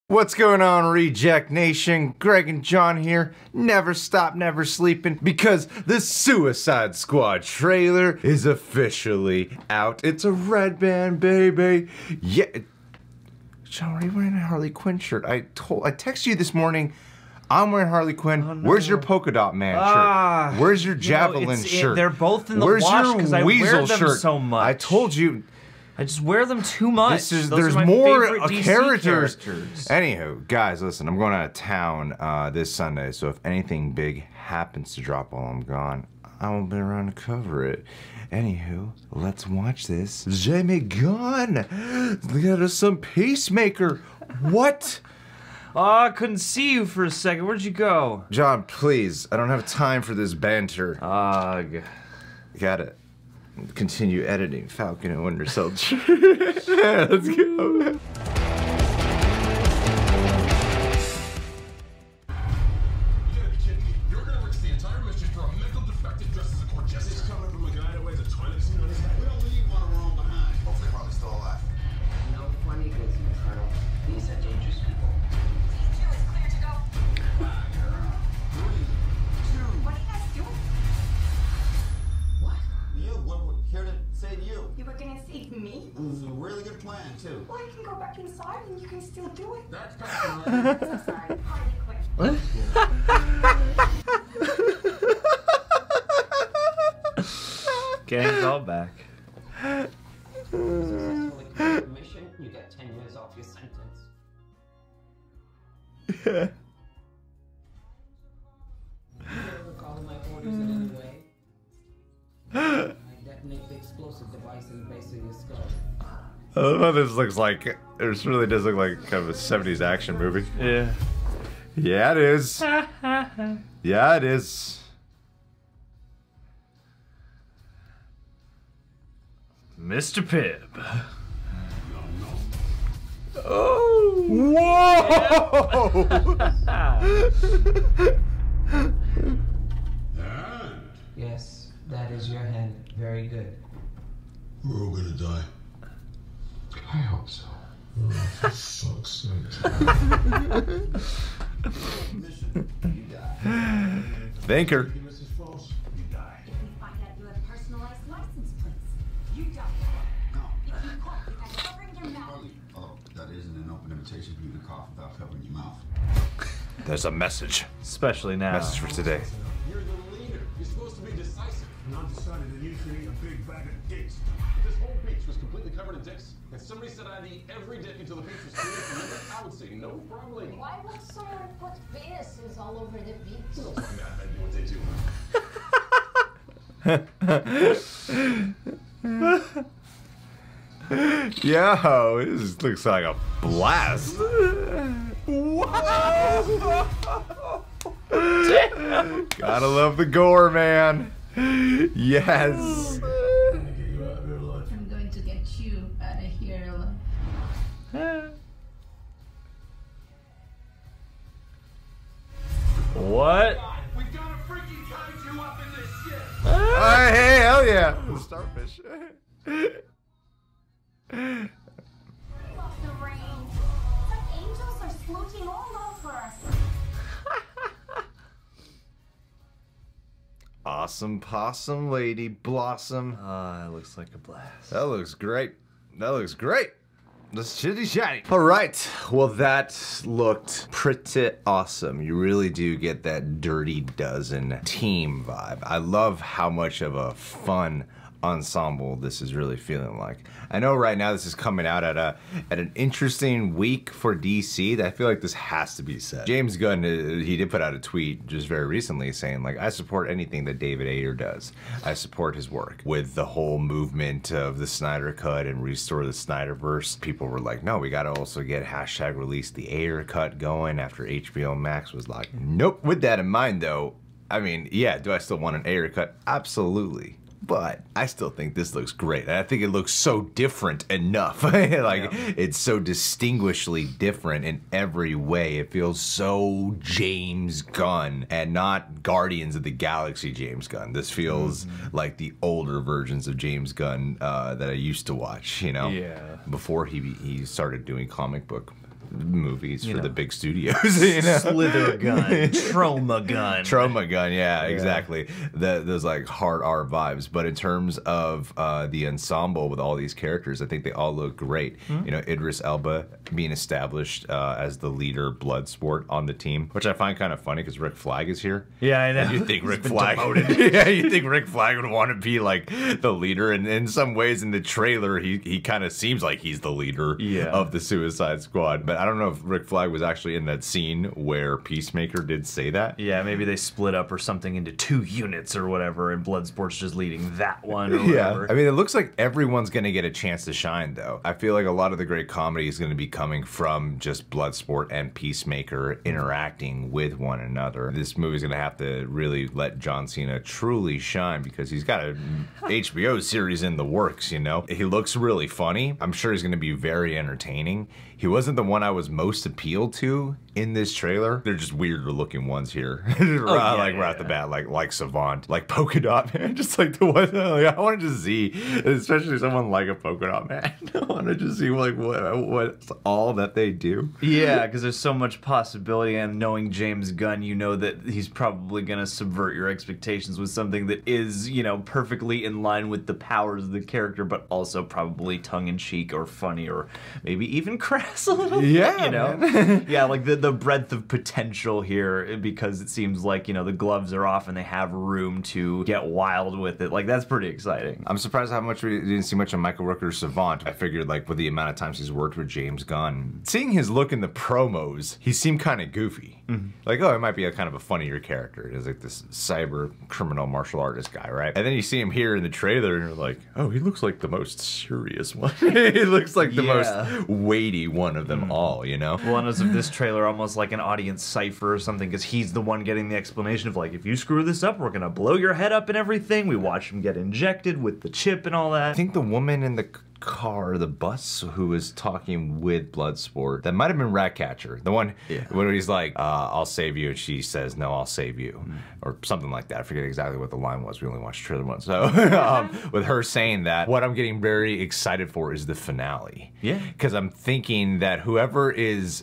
What's going on, Reject Nation? Greg and John here. Never stop, never sleeping, because the Suicide Squad trailer is officially out. It's a red band, baby. Yeah. John, why are you wearing a Harley Quinn shirt? I texted you this morning. I'm wearing Harley Quinn. Oh, no. Where's your polka dot man shirt? Where's your Javelin shirt? They're both in the wash because I wear them shirt? So much. I told you. I just wear them too much. There's more characters. Anywho, guys, listen, I'm going out of town this Sunday, so if anything big happens to drop while I'm gone, I won't be around to cover it. Anywho, let's watch this. Jamie Gunn! Look at us, some Peacemaker. What? Oh, I couldn't see you for a second. Where'd you go? John, please. I don't have time for this banter. Ugh. Got it. Continue editing Falcon and Winter Soldier. Let's go. This is a really good plan, too. Well, I can go back inside and you can still do it. That's kind So sorry, Harley Quinn. Gang's all back. Successfully complete the mission, you get 10 years off your sentence. Yeah. You recall my orders in any way? I detonate the explosive device in the base of your skull. I love how this looks like. This really does look like kind of a 70s action movie. Yeah. Yeah, it is. Yeah, it is. Mr. Pibb. Oh! Whoa! Yes, that is your hand. Very good. We're all gonna die. I hope so. Oh, for fuck's sake. Thinker. This is false. You die. If we find out you have personalized license plates, you die. No. If you cough without covering your mouth. Harley, although that isn't an open invitation for you to cough without covering your mouth. There's a message. Especially now. Message for today. You're the leader. You're supposed to be decisive. And I've decided that you create a big bag of dicks. If this whole beach was completely covered in dicks, and somebody said I'd eat every dick until the beach was clean from liver, I would say no problem. Why would someone put penises all over the beach? Looks like Mad Men do what they do. Yo, this looks like a blast. Whoa! Gotta love the gore, man. Yes. I'm going to get you out of here alive. What? We got a freaking kaiju up in this shit. Hey, hell yeah. The starfish. Off the range. Some angels are smooching all over us. Awesome possum lady blossom. That looks like a blast. That looks great. That looks great. That's shitty shiny. All right. Well, that looked pretty awesome. You really do get that Dirty Dozen team vibe. I love how much of a fun ensemble this is really feeling like. I know right now this is coming out at an interesting week for DC. I feel like this has to be said. James Gunn, he did put out a tweet just very recently saying, like, I support anything that David Ayer does. I support his work. With the whole movement of the Snyder cut and restore the Snyderverse, people were like, no, we gotta also get hashtag release the Ayer cut going after HBO Max was like, nope. With that in mind though, I mean, yeah, do I still want an Ayer cut? Absolutely. But I still think this looks great. And I think it looks so different enough. It's so distinguishedly different in every way. It feels so James Gunn and not Guardians of the Galaxy James Gunn. This feels like the older versions of James Gunn that I used to watch, you know? Yeah. Before he started doing comic book movies for the big studios. You know? Slither gun, trauma gun. Trauma gun, yeah, exactly. Those like hard R vibes. But in terms of the ensemble with all these characters, I think they all look great. You know, Idris Elba being established as the leader Bloodsport on the team, which I find kind of funny because Rick Flag is here. Yeah, I know. And you think Rick Flag? Yeah, you think Rick Flag would want to be like the leader, and in some ways in the trailer he kind of seems like he's the leader of the Suicide Squad. But I don't know if Rick Flag was actually in that scene where Peacemaker did say that. Yeah, maybe they split up or something into 2 units or whatever, and Bloodsport's just leading that one or whatever. I mean, it looks like everyone's gonna get a chance to shine, though. I feel like a lot of the great comedy is gonna be coming from just Bloodsport and Peacemaker interacting with one another. This movie's gonna have to really let John Cena truly shine because he's got a HBO series in the works, you know? He looks really funny. I'm sure he's gonna be very entertaining. He wasn't the one I was most appealed to in this trailer. They're just weirder looking ones here. Right off the bat, like Savant, like Polka Dot Man, just like the one. Like, I wanted to see, especially someone like a Polka Dot Man. I wanted to see like what's all that they do. Yeah, because there's so much possibility, and knowing James Gunn, you know that he's probably gonna subvert your expectations with something that is, you know, perfectly in line with the powers of the character, but also probably tongue-in-cheek or funny or maybe even crass a little bit, you know? Yeah, like the breadth of potential here, because it seems like, you know, the gloves are off and they have room to get wild with it. Like, that's pretty exciting. I'm surprised how much we didn't see much of Michael Rooker's Savant. I figured, like, with the amount of times he's worked with James Gunn, seeing his look in the promos, he seemed kind of goofy. Like, oh, it might be a kind of a funnier character. He's like this cyber criminal martial artist guy, right? And then you see him here in the trailer and you're like, oh, he looks like the most serious one. He looks like the most weighty one of them all, you know? Well, and as of this trailer, almost like an audience cipher or something, because he's the one getting the explanation of like, if you screw this up, we're gonna blow your head up and everything. We watch him get injected with the chip and all that. I think the woman in the car, the bus, who was talking with Bloodsport, that might have been Ratcatcher, the one when he's like, I'll save you, and she says, no, I'll save you, or something like that. I forget exactly what the line was. We only watched the trailer once. So with her saying that, what I'm getting very excited for is the finale. Yeah, because I'm thinking that whoever is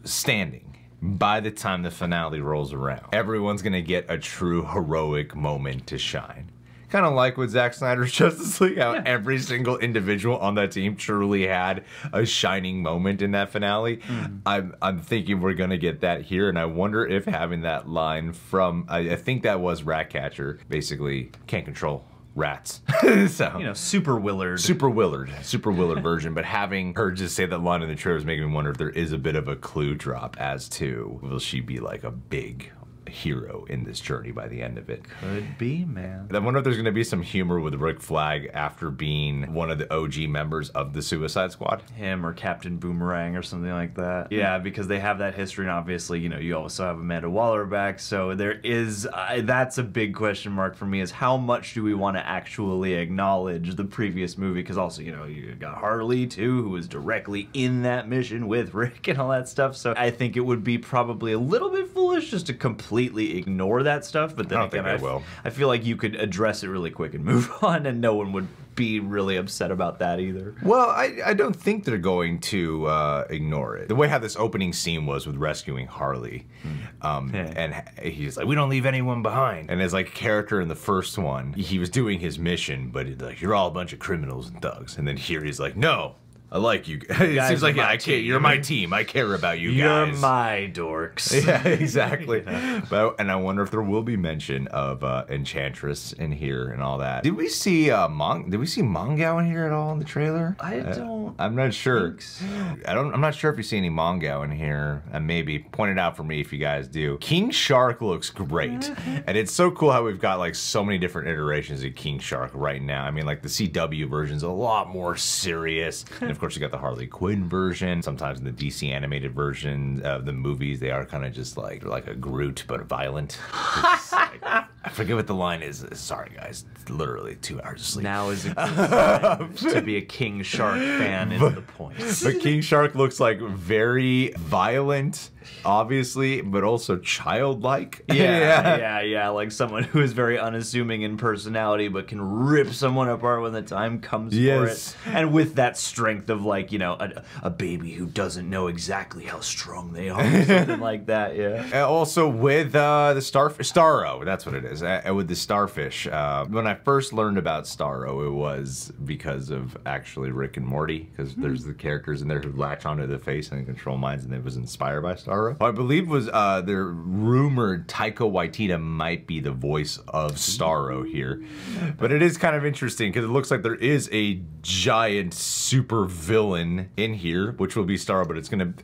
standing by the time the finale rolls around, everyone's gonna get a true heroic moment to shine. Kind of like with Zack Snyder's Justice League, how every single individual on that team truly had a shining moment in that finale. I'm thinking we're gonna get that here, and I wonder if having that line from, I think that was Ratcatcher, basically can't control rats. So, you know, Super Willard version, but having her just say that line in the trailer is making me wonder if there is a bit of a clue drop as to, will she be like a big hero in this journey by the end of it? Could be, man. I wonder if there's going to be some humor with Rick Flag after being one of the OG members of the Suicide Squad. Him or Captain Boomerang or something like that. Yeah, because they have that history, and obviously, you know, you also have Amanda Waller back, so there is, that's a big question mark for me, is how much do we want to actually acknowledge the previous movie? Because also, you know, you got Harley, too, who was directly in that mission with Rick and all that stuff, so I think it would be probably a little bit foolish just to completely ignore that stuff, but then again, I feel like you could address it really quick and move on, and no one would be really upset about that either. Well, I don't think they're going to ignore it. The way how this opening scene was with rescuing Harley, and he's like, we don't leave anyone behind. And as like a character in the first one, he was doing his mission, but he's like, you're all a bunch of criminals and thugs. And then here he's like, no, I like you. It seems like, yeah, you're my team. I care about you guys. You're my dorks. Yeah, exactly. And I wonder if there will be mention of Enchantress in here and all that. Did we see Mongo in here at all in the trailer? I'm not sure. So. I'm not sure if you see any Mongo in here. And maybe point it out for me if you guys do. King Shark looks great, and it's so cool how we've got like so many different iterations of King Shark right now. I mean, like the CW version's a lot more serious. And of course, you got the Harley Quinn version. Sometimes in the DC animated version of the movies, they are kind of just like, they're like a Groot, but violent. I forget what the line is. Sorry, guys. It's literally 2 hours of sleep. Now is a good time to be a King Shark fan is the point. But King Shark looks like very violent, obviously, but also childlike. Yeah, like someone who is very unassuming in personality, but can rip someone apart when the time comes for it. And with that strength of, like, you know, a baby who doesn't know exactly how strong they are, or something like that, yeah. And also with the Starro, that's what it is. With the starfish. When I first learned about Starro, it was because of actually Rick and Morty, because there's the characters in there who latch onto the face and control minds, and it was inspired by Starro. I believe was the rumored Taika Waititi might be the voice of Starro here, but it is kind of interesting because it looks like there is a giant super villain in here, which will be Starro,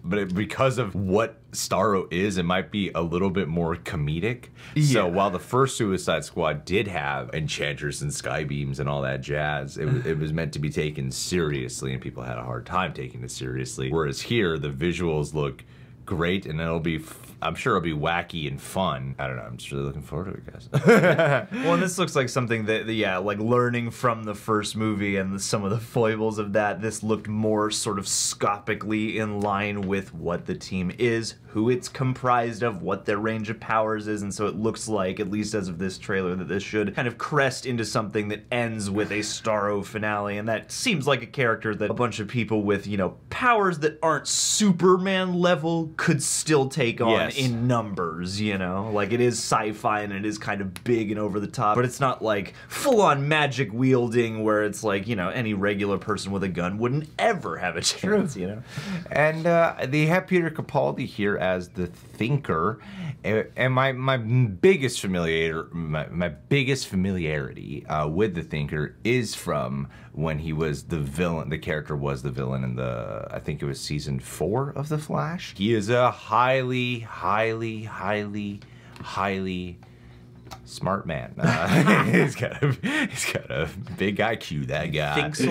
but because of what Starro is, it might be a little bit more comedic. Yeah. So while the first Suicide Squad did have Enchantress and Skybeams and all that jazz, it was meant to be taken seriously, and people had a hard time taking it seriously. Whereas here, the visuals look great, and it'll be, I'm sure it'll be wacky and fun. I don't know, I'm just really looking forward to it, guys. Well, and this looks like something that, yeah, like learning from the first movie and some of the foibles of that, this looked more sort of scopically in line with what the team is, who it's comprised of, what their range of powers is, and so it looks like, at least as of this trailer, that this should kind of crest into something that ends with a Starro finale, and that seems like a character that a bunch of people with, you know, powers that aren't Superman level could still take on in numbers, you know? Like, it is sci-fi and it is kind of big and over the top, but it's not like full-on magic wielding where it's like, you know, any regular person with a gun wouldn't ever have a chance, you know? And they have Peter Capaldi here as the Thinker, and my biggest familiarity with the Thinker is from when he was the villain. The character was the villain in the, I think it was season 4 of The Flash. He is a highly smart man. He's got a big IQ, that guy. Thinks a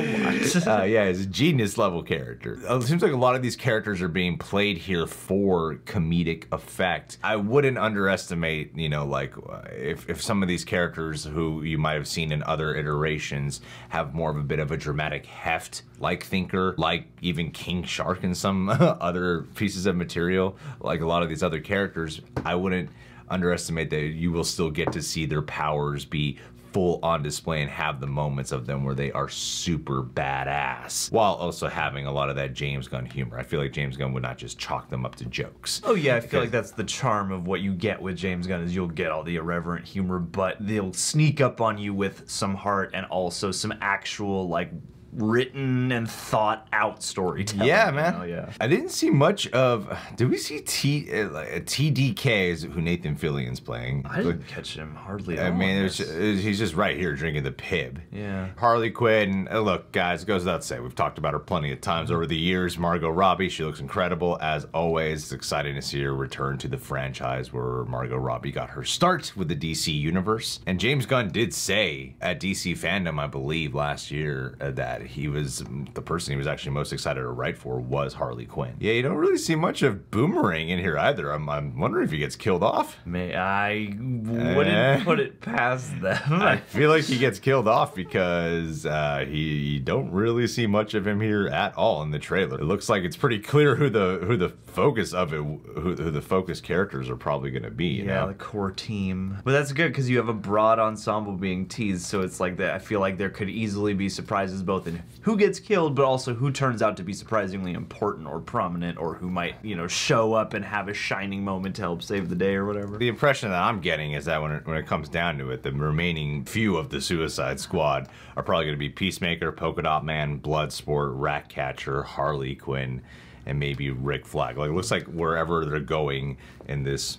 lot. Yeah, he's a genius level character. It seems like a lot of these characters are being played here for comedic effect. I wouldn't underestimate, you know, like if some of these characters who you might have seen in other iterations have more of a bit of a dramatic heft, like Thinker, like even King Shark and some other pieces of material, like a lot of these other characters, I wouldn't underestimate that you will still get to see their powers be full on display and have the moments of them where they are super badass, while also having a lot of that James Gunn humor. I feel like James Gunn would not just chalk them up to jokes. Oh yeah, I feel like that's the charm of what you get with James Gunn, is you'll get all the irreverent humor, but they'll sneak up on you with some heart and also some actual, like, written and thought out storytelling. Yeah, man. You know? Yeah. I didn't see much of. Did we see TDK? Is who Nathan Fillion's playing? I didn't catch him hardly at all. I mean, he's just right here drinking the pib. Yeah. Harley Quinn. Look, guys, it goes without saying, we've talked about her plenty of times over the years. Margot Robbie, she looks incredible as always. It's exciting to see her return to the franchise where Margot Robbie got her start with the DC universe. And James Gunn did say at DC Fandom, I believe, last year that he was the person he was actually most excited to write for was Harley Quinn. Yeah, you don't really see much of Boomerang in here either. I'm wondering if he gets killed off. I wouldn't put it past them. I feel like he gets killed off because you don't really see much of him here at all in the trailer. It looks like it's pretty clear who the focus of it, who the focus characters are probably going to be. You know? The core team. But that's good because you have a broad ensemble being teased, so it's like that. I feel like there could easily be surprises both in who gets killed, but also who turns out to be surprisingly important or prominent, or who might, you know, show up and have a shining moment to help save the day or whatever. The impression that I'm getting is that when it comes down to it, the remaining few of the Suicide Squad are probably going to be Peacemaker, Polka Dot Man, Bloodsport, Ratcatcher, Harley Quinn, and maybe Rick Flag. Like, it looks like wherever they're going in this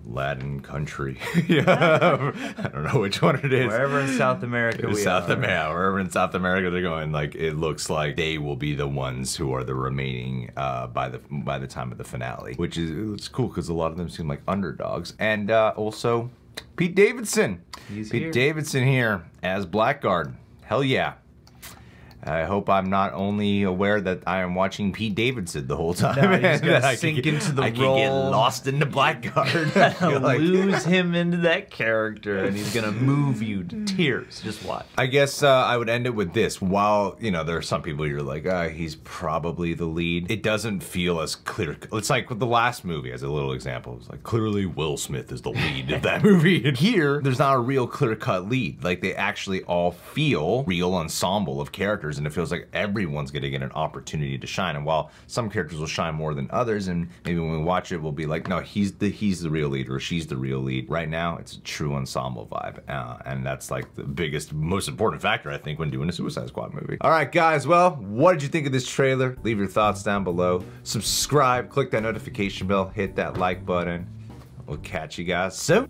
Latin country. Yeah, I don't know which one it is. Wherever in South America wherever in South America they're going, like, it looks like they will be the ones who are the remaining by the time of the finale, which is, it's cool because a lot of them seem like underdogs. And also Pete Davidson. Pete Davidson here as Blackguard. Hell yeah. I hope I'm not only aware that I am watching Pete Davidson the whole time. No, you just gotta I sink can into the I role. can get lost in the Blackguard. Lose him into that character, and he's gonna move you to tears. Just watch. I guess I would end it with this. While, you know, there are some people you're like, he's probably the lead. It doesn't feel as clear. It's like with the last movie, as a little example. It's like, clearly Will Smith is the lead of that movie. And here, there's not a real clear-cut lead. Like, they actually all feel real ensemble of characters, and it feels like everyone's gonna get an opportunity to shine. And while some characters will shine more than others, and maybe when we watch it, we'll be like, no, he's the real lead, or she's the real lead. Right now, it's a true ensemble vibe, and that's like the biggest, most important factor, I think, when doing a Suicide Squad movie. All right, guys, well, what did you think of this trailer? Leave your thoughts down below. Subscribe, click that notification bell, hit that like button. We'll catch you guys soon.